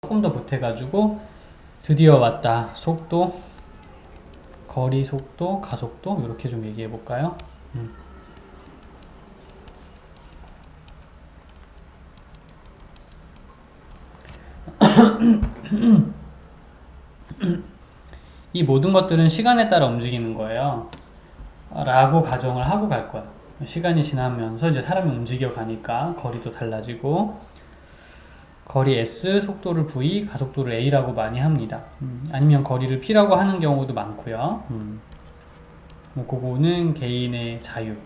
조금 더 보태가지고 드디어 왔다. 속도, 거리 속도, 가속도 이렇게 좀 얘기해 볼까요? 이 모든 것들은 시간에 따라 움직이는 거예요. 라고 가정을 하고 갈 거야. 시간이 지나면서 이제 사람이 움직여 가니까 거리도 달라지고, 거리 S, 속도를 V, 가속도를 A라고 많이 합니다. 아니면 거리를 P라고 하는 경우도 많고요. 뭐 그거는 개인의 자유.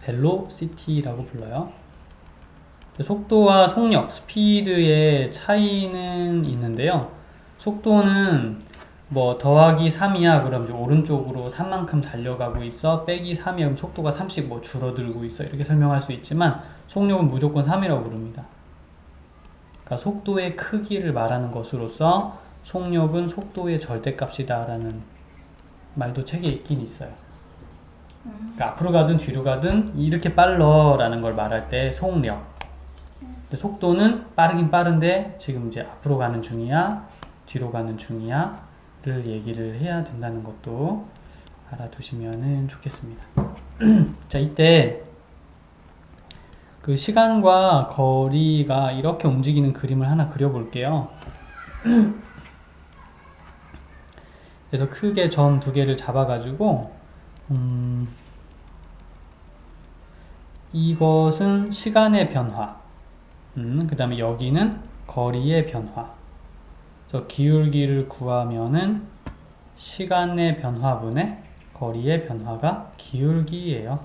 벨로시티라고 불러요. 속도와 속력, 스피드의 차이는 있는데요. 속도는 뭐 더하기 3이야 그럼 이제 오른쪽으로 3만큼 달려가고 있어, 빼기 3이야 그럼 속도가 30 뭐 줄어들고 있어, 이렇게 설명할 수 있지만 속력은 무조건 3이라고 부릅니다. 그러니까 속도의 크기를 말하는 것으로서 속력은 속도의 절대값이다 라는 말도 책에 있긴 있어요. 그러니까 앞으로 가든 뒤로 가든 이렇게 빨러 라는 걸 말할 때 속력, 근데 속도는 빠르긴 빠른데 지금 이제 앞으로 가는 중이야 뒤로 가는 중이야 를 얘기를 해야 된다는 것도 알아두시면 좋겠습니다. 자, 이때 그 시간과 거리가 이렇게 움직이는 그림을 하나 그려볼게요. 그래서 크게 점 두 개를 잡아가지고 이것은 시간의 변화, 그 다음에 여기는 거리의 변화. 그래서 기울기를 구하면은 시간의 변화분의 거리의 변화가 기울기예요.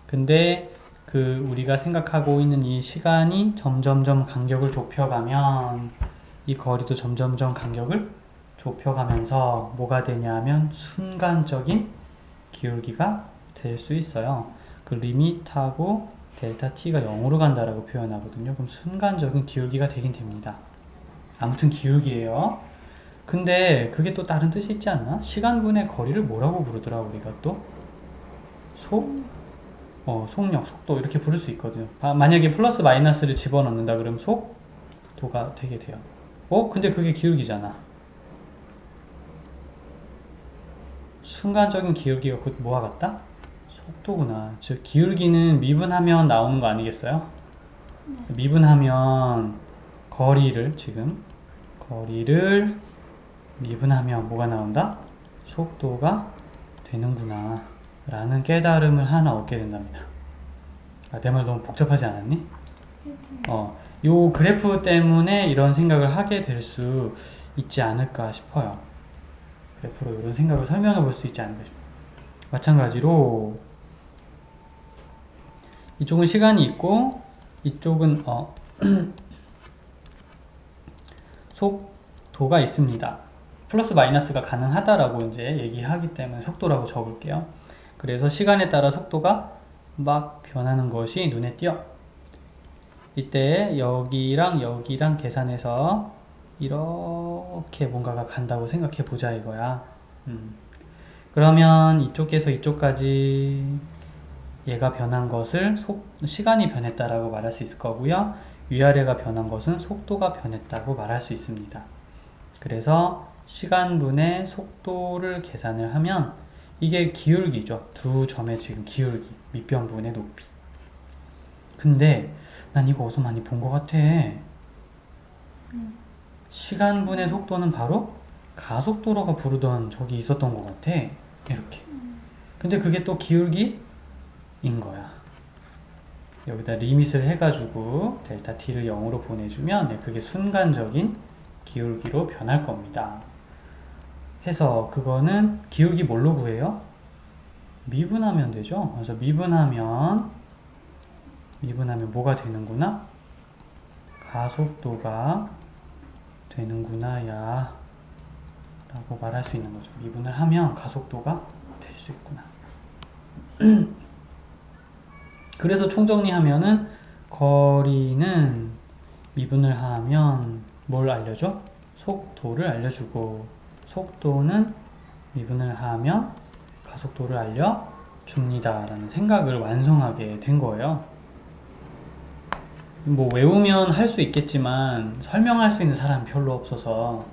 근데 그 우리가 생각하고 있는 이 시간이 점점점 간격을 좁혀가면 이 거리도 점점점 간격을 좁혀가면서 뭐가 되냐면 순간적인 기울기가 될 수 있어요. 그 리밋하고 델타 t가 0으로 간다라고 표현하거든요. 그럼 순간적인 기울기가 되긴 됩니다. 아무튼 기울기예요. 근데 그게 또 다른 뜻이 있지 않나? 시간분의 거리를 뭐라고 부르더라 우리가 또? 속력, 속도 이렇게 부를 수 있거든요. 만약에 플러스 마이너스를 집어넣는다 그러면 속도가 되게 돼요. 근데 그게 기울기잖아. 순간적인 기울기가 곧 뭐와 같다? 속도구나. 즉 기울기는 미분하면 나오는 거 아니겠어요? 미분하면 거리를 미분하면 뭐가 나온다? 속도가 되는구나 라는 깨달음을 하나 얻게 된답니다. 내 말 너무 복잡하지 않았니? 요 그래프 때문에 이런 생각을 하게 될 수 있지 않을까 싶어요. 그래프로 이런 생각을 설명해 볼 수 있지 않을까 싶어요. 마찬가지로 이쪽은 시간이 있고 이쪽은 속도가 있습니다. 플러스 마이너스가 가능하다라고 이제 얘기하기 때문에 속도라고 적을게요. 그래서 시간에 따라 속도가 막 변하는 것이 눈에 띄어. 이때 여기랑 여기랑 계산해서 이렇게 뭔가가 간다고 생각해 보자 이거야. 그러면 이쪽에서 이쪽까지 얘가 변한 것을 시간이 변했다라고 말할 수 있을 거고요. 위아래가 변한 것은 속도가 변했다고 말할 수 있습니다. 그래서 시간분의 속도를 계산을 하면 이게 기울기죠. 두 점의 지금 기울기, 밑변분의 높이. 근데 난 이거 어디서 많이 본 것 같아. 시간분의 속도는 바로 가속도로가 부르던 적이 있었던 것 같아. 이렇게. 근데 그게 또 기울기인 거야. 여기다 리밋을 해가지고 델타 t를 0으로 보내주면 그게 순간적인 기울기로 변할 겁니다. 해서 그거는 기울기 뭘로 구해요? 미분하면 되죠. 그래서 미분하면 뭐가 되는구나? 가속도가 되는구나 야 라고 말할 수 있는 거죠. 미분을 하면 가속도가 될 수 있구나. 그래서 총정리하면은 거리는 미분을 하면 뭘 알려줘? 속도를 알려주고, 속도는 미분을 하면 가속도를 알려줍니다 라는 생각을 완성하게 된 거예요. 뭐 외우면 할 수 있겠지만 설명할 수 있는 사람이 별로 없어서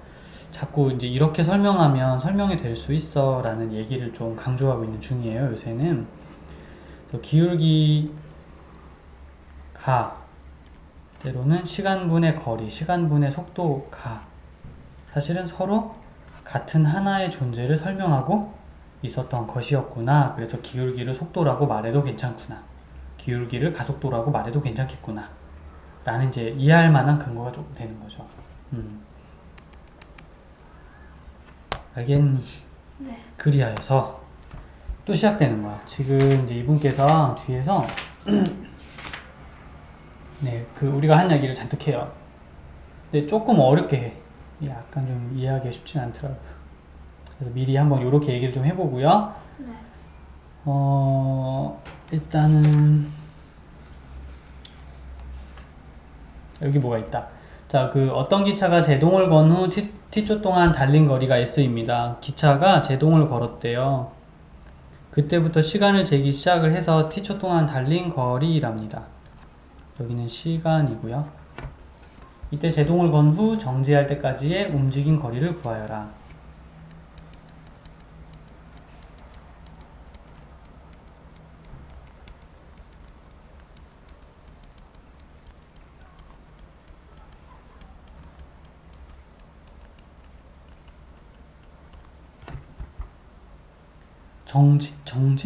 자꾸 이제 이렇게 설명하면 설명이 될 수 있어 라는 얘기를 좀 강조하고 있는 중이에요, 요새는. 그래서 기울기 가, 때로는 시간분의 거리, 시간분의 속도가 사실은 서로 같은 하나의 존재를 설명하고 있었던 것이었구나. 그래서 기울기를 속도라고 말해도 괜찮구나. 기울기를 가속도라고 말해도 괜찮겠구나. 라는 이제 이해할 만한 근거가 좀 되는 거죠. 알겠니? 네. 그리하여서 또 시작되는 거야. 지금 이제 이분께서 뒤에서 네, 그 우리가 한 이야기를 잔뜩 해요. 근데 조금 어렵게 해. 약간 좀 이해하기 쉽진 않더라고요. 그래서 미리 한번 이렇게 얘기를 좀 해보고요. 네. 일단은 여기 뭐가 있다. 자, 그 어떤 기차가 제동을 건 후 t초 동안 달린 거리가 s입니다. 기차가 제동을 걸었대요. 그때부터 시간을 재기 시작을 해서 t초 동안 달린 거리랍니다. 여기는 시간이고요. 이때 제동을 건 후 정지할 때까지의 움직인 거리를 구하여라.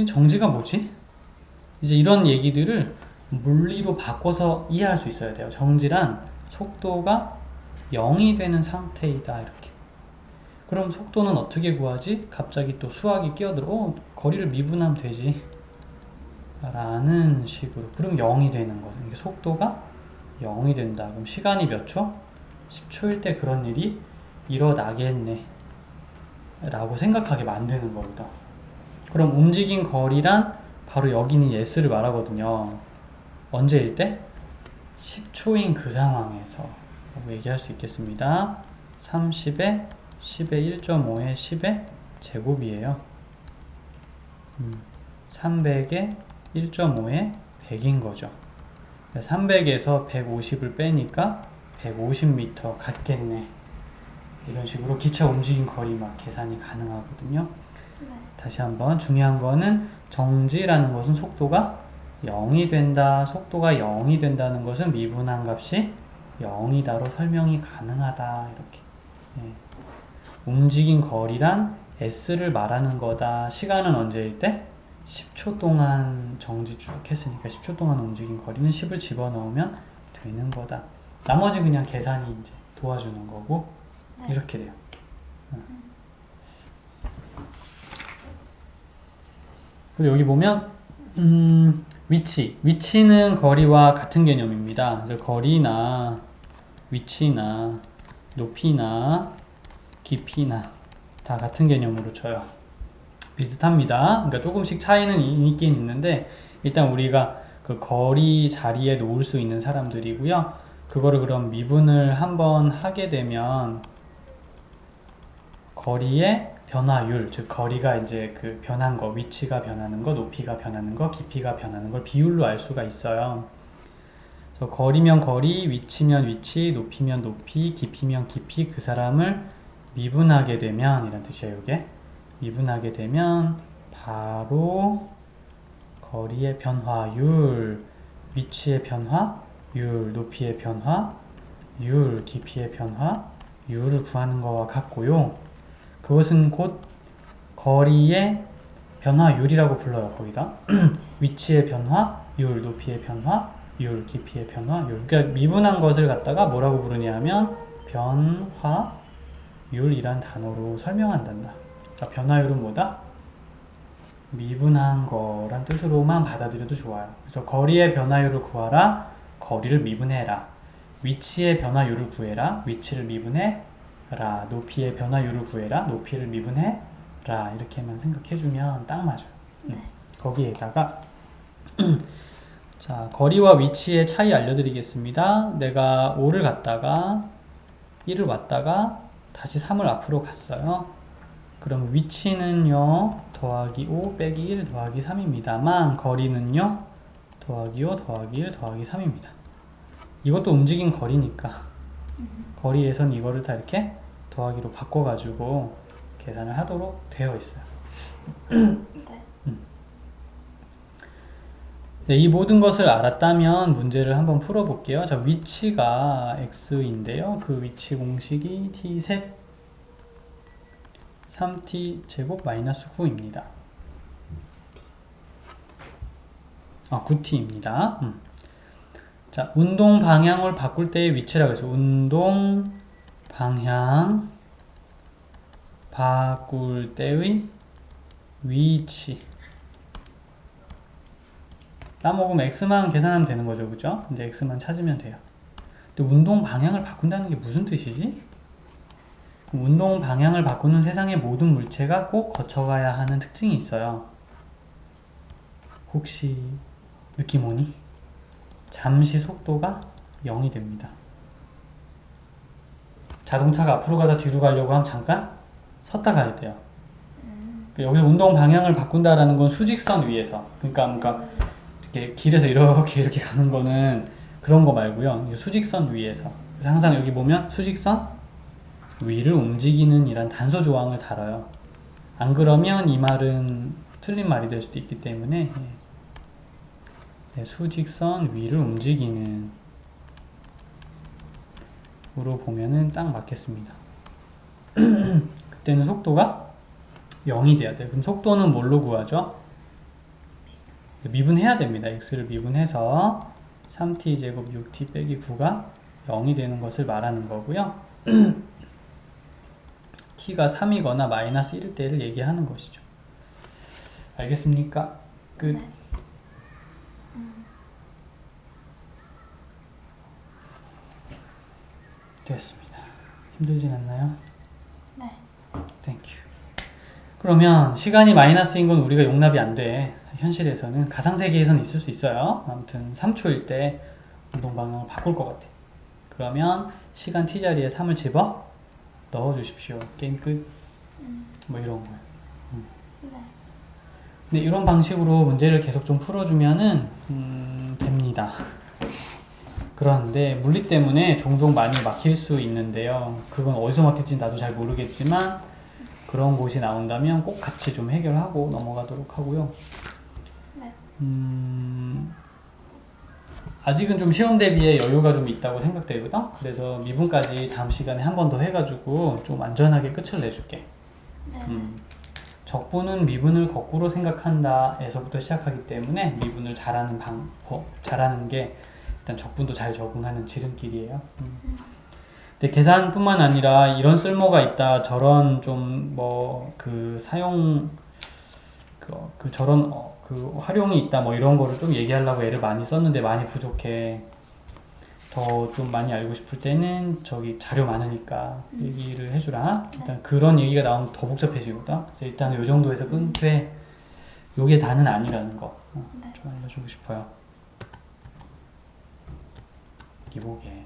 정지가 뭐지? 이제 이런 얘기들을 물리로 바꿔서 이해할 수 있어야 돼요. 정지란 속도가 0이 되는 상태이다, 이렇게. 그럼 속도는 어떻게 구하지? 갑자기 또 수학이 끼어들어. 거리를 미분하면 되지. 라는 식으로. 그럼 0이 되는 거죠. 이게 속도가 0이 된다. 그럼 시간이 몇 초? 10초일 때 그런 일이 일어나겠네. 라고 생각하게 만드는 겁니다. 그럼 움직인 거리란 바로 여기는 s를 말하거든요. 언제일 때? 10초인 그 상황에서 라고 얘기할 수 있겠습니다. 30에 10의 1.5의 10의 제곱이에요. 300의 1.5의 100인 거죠. 300에서 150을 빼니까 150m 같겠네. 이런 식으로 기차 움직인 거리 막 계산이 가능하거든요. 네. 다시 한번 중요한 거는 정지라는 것은 속도가 0이 된다. 속도가 0이 된다는 것은 미분한 값이 0이다로 설명이 가능하다. 이렇게. 네. 움직인 거리란 s를 말하는 거다. 시간은 언제일 때? 10초 동안 정지 쭉 했으니까 10초 동안 움직인 거리는 10을 집어넣으면 되는 거다. 나머지 그냥 계산이 이제 도와주는 거고 네. 이렇게 돼요. 그리고 여기 보면 위치는 거리와 같은 개념입니다. 그래서 거리나 위치나 높이나 깊이나 다 같은 개념으로 쳐요. 비슷합니다. 그러니까 조금씩 차이는 있긴 있는데 일단 우리가 그 거리 자리에 놓을 수 있는 사람들이고요. 그거를 그럼 미분을 한번 하게 되면 거리의 변화율, 즉 거리가 이제 그 변한 거, 위치가 변하는 거, 높이가 변하는 거, 깊이가 변하는 걸 비율로 알 수가 있어요. 그래서 거리면 거리, 위치면 위치, 높이면 높이, 깊이면 깊이 그 사람을 미분하게 되면 이런 뜻이에요. 이게 미분하게 되면 바로 거리의 변화율, 위치의 변화율, 높이의 변화율, 깊이의 변화율을 구하는 것과 같고요. 그것은 곧 거리의 변화율이라고 불러요. 거기다 위치의 변화율, 높이의 변화율, 깊이의 변화율. 그러니까 미분한 것을 갖다가 뭐라고 부르냐 하면 변화율이란 단어로 설명한단다. 그러니까 변화율은 뭐다? 미분한 거란 뜻으로만 받아들여도 좋아요. 그래서 거리의 변화율을 구하라. 거리를 미분해라. 위치의 변화율을 구해라. 위치를 미분해라. 높이의 변화율을 구해라. 높이를 미분해라. 이렇게만 생각해주면 딱 맞아요. 네. 거기에다가 자, 거리와 위치의 차이 알려드리겠습니다. 내가 5를 갔다가 1을 왔다가 다시 3을 앞으로 갔어요. 그럼 위치는요 더하기 5 빼기 1 더하기 3입니다만 거리는요 더하기 5 더하기 1 더하기 3입니다. 이것도 움직인 거리니까 거리에선 이거를 다 이렇게 더하기로 바꿔가지고 계산을 하도록 되어 있어요. 네. 네, 이 모든 것을 알았다면 문제를 한번 풀어볼게요. 자, 위치가 x인데요. 그 위치 공식이 t셋 3t 제곱 마이너스 9입니다. 9t입니다. 자, 운동 방향을 바꿀 때의 위치라고 해서 운동 방향 바꿀 때의 위치. 따먹으면 x만 계산하면 되는 거죠, 그죠? 이제 x만 찾으면 돼요. 근데 운동 방향을 바꾼다는 게 무슨 뜻이지? 운동 방향을 바꾸는 세상의 모든 물체가 꼭 거쳐가야 하는 특징이 있어요. 혹시 느낌 오니? 잠시 속도가 0이 됩니다. 자동차가 앞으로 가다 뒤로 가려고 하면 잠깐 섰다 가야 돼요. 여기서 운동 방향을 바꾼다라는 건 수직선 위에서, 그러니까 이렇게 길에서 이렇게 가는 거는 그런 거 말고요. 수직선 위에서. 그래서 항상 여기 보면 수직선 위를 움직이는 이란 단서 조항을 달아요. 안 그러면 이 말은 틀린 말이 될 수도 있기 때문에 네, 수직선 위를 움직이는 으로 보면은 딱 맞겠습니다. 그때는 속도가 0이 돼야 돼요. 그럼 속도는 뭘로 구하죠? 미분해야 됩니다. x를 미분해서 3t제곱 6t 빼기 9가 0이 되는 것을 말하는 거고요. t가 3이거나 마이너스 1일 때를 얘기하는 것이죠. 알겠습니까? 끝. 네. 됐습니다. 힘들진 않나요? 네. 땡큐. 그러면 시간이 마이너스인 건 우리가 용납이 안 돼. 현실에서는 가상세계에서는 있을 수 있어요. 아무튼 3초일 때 운동 방향을 바꿀 것 같아. 그러면 시간 t 자리에 3을 집어 넣어 주십시오. 게임 끝. 뭐 이런 거예요. 네. 근데 이런 방식으로 문제를 계속 좀 풀어주면은 됩니다. 그런데 물리 때문에 종종 많이 막힐 수 있는데요. 그건 어디서 막힐지 나도 잘 모르겠지만 그런 곳이 나온다면 꼭 같이 좀 해결하고 넘어가도록 하고요. 네. 아직은 좀 시험 대비에 여유가 좀 있다고 생각되거든. 그래서 미분까지 다음 시간에 한 번 더 해가지고 좀 안전하게 끝을 내줄게. 네. 적분은 미분을 거꾸로 생각한다에서부터 시작하기 때문에 미분을 잘하는 잘하는 게 일단 적분도 잘 적응하는 지름길이에요. 근데 계산뿐만 아니라 이런 쓸모가 있다, 저런 좀 뭐 그 사용 저런 그 활용이 있다, 뭐 이런 거를 좀 얘기하려고 애를 많이 썼는데 많이 부족해. 더 좀 많이 알고 싶을 때는 저기 자료 많으니까 얘기를 해주라. 일단 그런 얘기가 나오면 더 복잡해지거든. 그래서 일단 요 정도에서 끊되 요게 다는 아니라는 거 좀 알려주고 싶어요. 이보게.